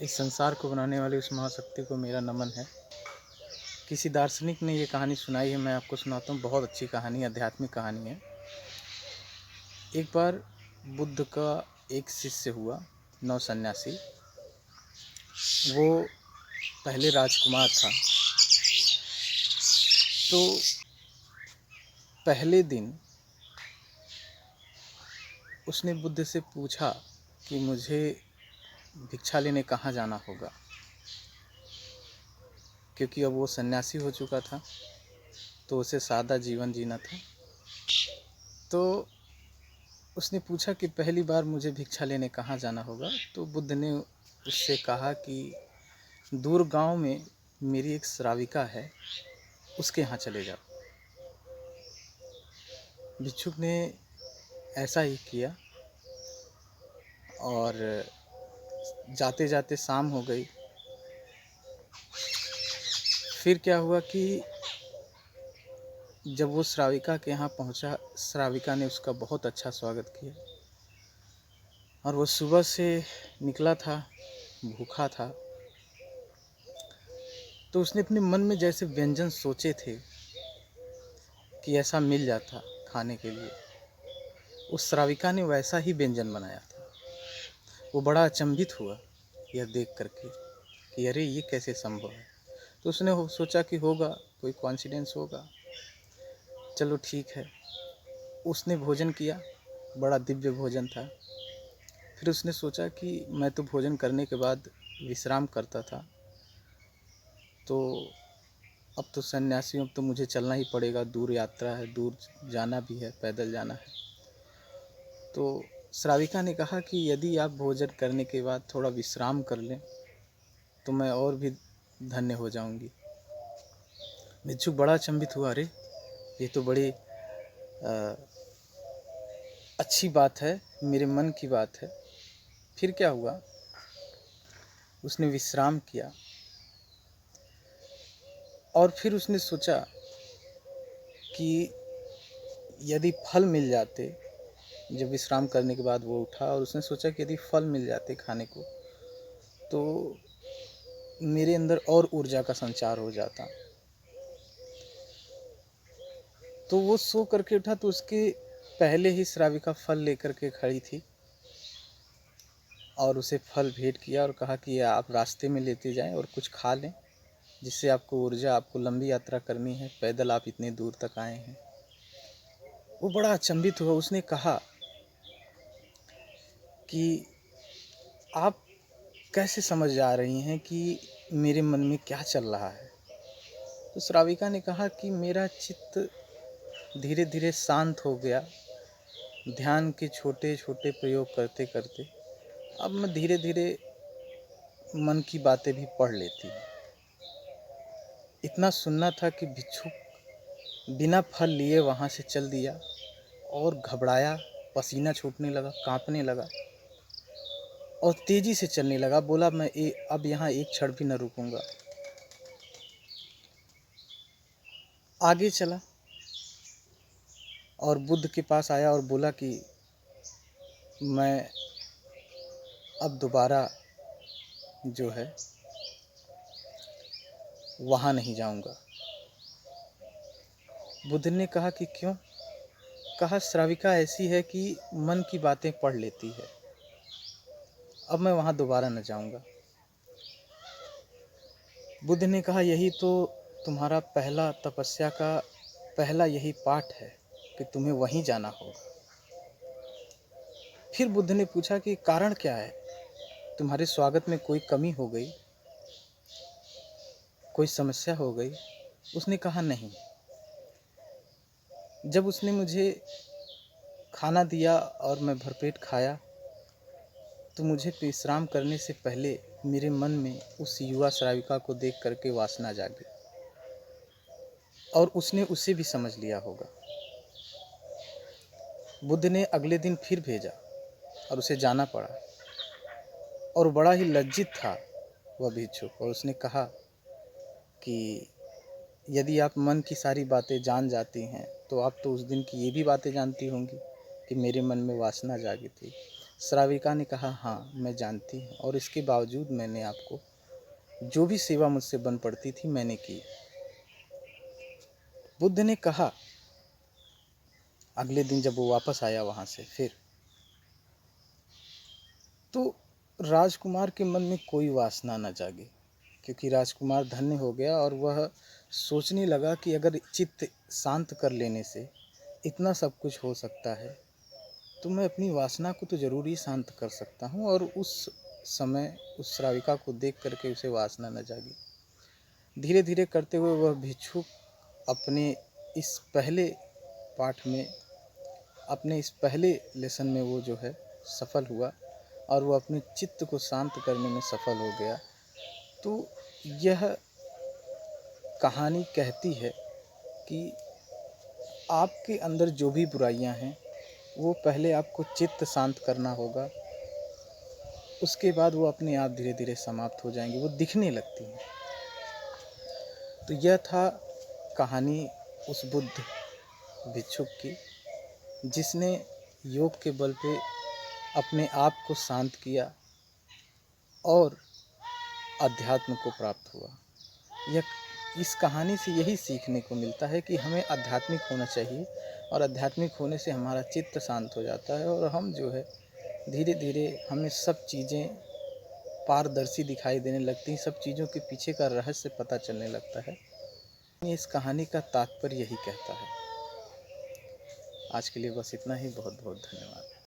इस संसार को बनाने वाली उस महाशक्ति को मेरा नमन है। किसी दार्शनिक ने ये कहानी सुनाई है, मैं आपको सुनाता हूँ। बहुत अच्छी कहानी, आध्यात्मिक कहानी है। एक बार बुद्ध का एक शिष्य हुआ, नव सन्यासी। वो पहले राजकुमार था। तो पहले दिन उसने बुद्ध से पूछा कि मुझे भिक्षा लेने कहाँ जाना होगा, क्योंकि अब वो सन्यासी हो चुका था, तो उसे सादा जीवन जीना था। तो उसने पूछा कि पहली बार मुझे भिक्षा लेने कहाँ जाना होगा। तो बुद्ध ने उससे कहा कि दूर गांव में मेरी एक श्राविका है, उसके यहाँ चले जाओ। भिक्षुक ने ऐसा ही किया और जाते जाते शाम हो गई। फिर क्या हुआ कि जब वो श्राविका के यहाँ पहुँचा, श्राविका ने उसका बहुत अच्छा स्वागत किया। और वो सुबह से निकला था, भूखा था। तो उसने अपने मन में जैसे व्यंजन सोचे थे कि ऐसा मिल जाता खाने के लिए, उस श्राविका ने वैसा ही व्यंजन बनाया था। वो बड़ा अचंभित हुआ यह देख करके कि अरे ये कैसे संभव है। तो उसने सोचा कि होगा, कोई कोइंसिडेंस होगा, चलो ठीक है। उसने भोजन किया, बड़ा दिव्य भोजन था। फिर उसने सोचा कि मैं तो भोजन करने के बाद विश्राम करता था, तो अब तो सन्यासी हूँ, अब तो मुझे चलना ही पड़ेगा, दूर यात्रा है, दूर जाना भी है, पैदल जाना है। तो श्राविका ने कहा कि यदि आप भोजन करने के बाद थोड़ा विश्राम कर लें तो मैं और भी धन्य हो जाऊंगी। भिक्षुक बड़ा अचंभित हुआ, अरे ये तो बड़ी अच्छी बात है, मेरे मन की बात है। फिर क्या हुआ, उसने विश्राम किया और फिर उसने सोचा कि यदि फल मिल जाते। जब विश्राम करने के बाद वो उठा और उसने सोचा कि यदि फल मिल जाते खाने को तो मेरे अंदर और ऊर्जा का संचार हो जाता। तो वो सो करके उठा तो उसके पहले ही श्राविका फल लेकर के खड़ी थी और उसे फल भेंट किया और कहा कि आप रास्ते में लेते जाएं और कुछ खा लें, जिससे आपको ऊर्जा, आपको लंबी यात्रा करनी है, पैदल आप इतने दूर तक आए हैं। वो बड़ा अचंभित हुआ। उसने कहा कि आप कैसे समझ जा रही हैं कि मेरे मन में क्या चल रहा है। तो श्राविका ने कहा कि मेरा चित्त धीरे धीरे शांत हो गया, ध्यान के छोटे छोटे प्रयोग करते करते अब मैं धीरे धीरे मन की बातें भी पढ़ लेती हूँ। इतना सुनना था कि भिक्षुक बिना फल लिए वहाँ से चल दिया और घबराया, पसीना छूटने लगा, कांपने लगा और तेजी से चलने लगा। बोला मैं अब यहाँ एक क्षण भी न रुकूंगा। आगे चला और बुद्ध के पास आया और बोला कि मैं अब दोबारा जो है वहाँ नहीं जाऊंगा। बुद्ध ने कहा कि क्यों? कहा श्राविका ऐसी है कि मन की बातें पढ़ लेती है, अब मैं वहाँ दोबारा न जाऊंगा। बुद्ध ने कहा यही तो तुम्हारा पहला तपस्या का पहला यही पाठ है कि तुम्हें वहीं जाना होगा। फिर बुद्ध ने पूछा कि कारण क्या है, तुम्हारे स्वागत में कोई कमी हो गई, कोई समस्या हो गई? उसने कहा नहीं। जब उसने मुझे खाना दिया और मैं भरपेट खाया तो मुझे विश्राम करने से पहले मेरे मन में उस युवा श्राविका को देख करके वासना जागी और उसने उसे भी समझ लिया होगा। बुद्ध ने अगले दिन फिर भेजा और उसे जाना पड़ा और बड़ा ही लज्जित था वह भिक्षुक। और उसने कहा कि यदि आप मन की सारी बातें जान जाती हैं तो आप तो उस दिन की ये भी बातें जानती होंगी कि मेरे मन में वासना जागी थी। श्राविका ने कहा, हाँ मैं जानती हूँ, और इसके बावजूद मैंने आपको जो भी सेवा मुझसे बन पड़ती थी मैंने की। बुद्ध ने कहा, अगले दिन जब वो वापस आया वहाँ से, फिर तो राजकुमार के मन में कोई वासना न जागी, क्योंकि राजकुमार धन्य हो गया और वह सोचने लगा कि अगर चित्त शांत कर लेने से इतना सब कुछ हो सकता है तो मैं अपनी वासना को तो ज़रूर ही शांत कर सकता हूँ। और उस समय उस श्राविका को देख करके उसे वासना न जागी। धीरे धीरे करते हुए वह भिक्षुक अपने इस पहले पाठ में, अपने इस पहले लेसन में वो जो है सफल हुआ और वो अपने चित्त को शांत करने में सफल हो गया। तो यह कहानी कहती है कि आपके अंदर जो भी बुराइयां हैं वो पहले आपको चित्त शांत करना होगा, उसके बाद वो अपने आप धीरे धीरे समाप्त हो जाएंगी, वो दिखने लगती हैं। तो यह था कहानी उस बुद्ध भिक्षुक की जिसने योग के बल पे अपने आप को शांत किया और अध्यात्म को प्राप्त हुआ। यह इस कहानी से यही सीखने को मिलता है कि हमें आध्यात्मिक होना चाहिए और आध्यात्मिक होने से हमारा चित्त शांत हो जाता है और हम जो है धीरे धीरे हमें सब चीज़ें पारदर्शी दिखाई देने लगती हैं, सब चीज़ों के पीछे का रहस्य पता चलने लगता है। इस कहानी का तात्पर्य यही कहता है। आज के लिए बस इतना ही। बहुत बहुत धन्यवाद।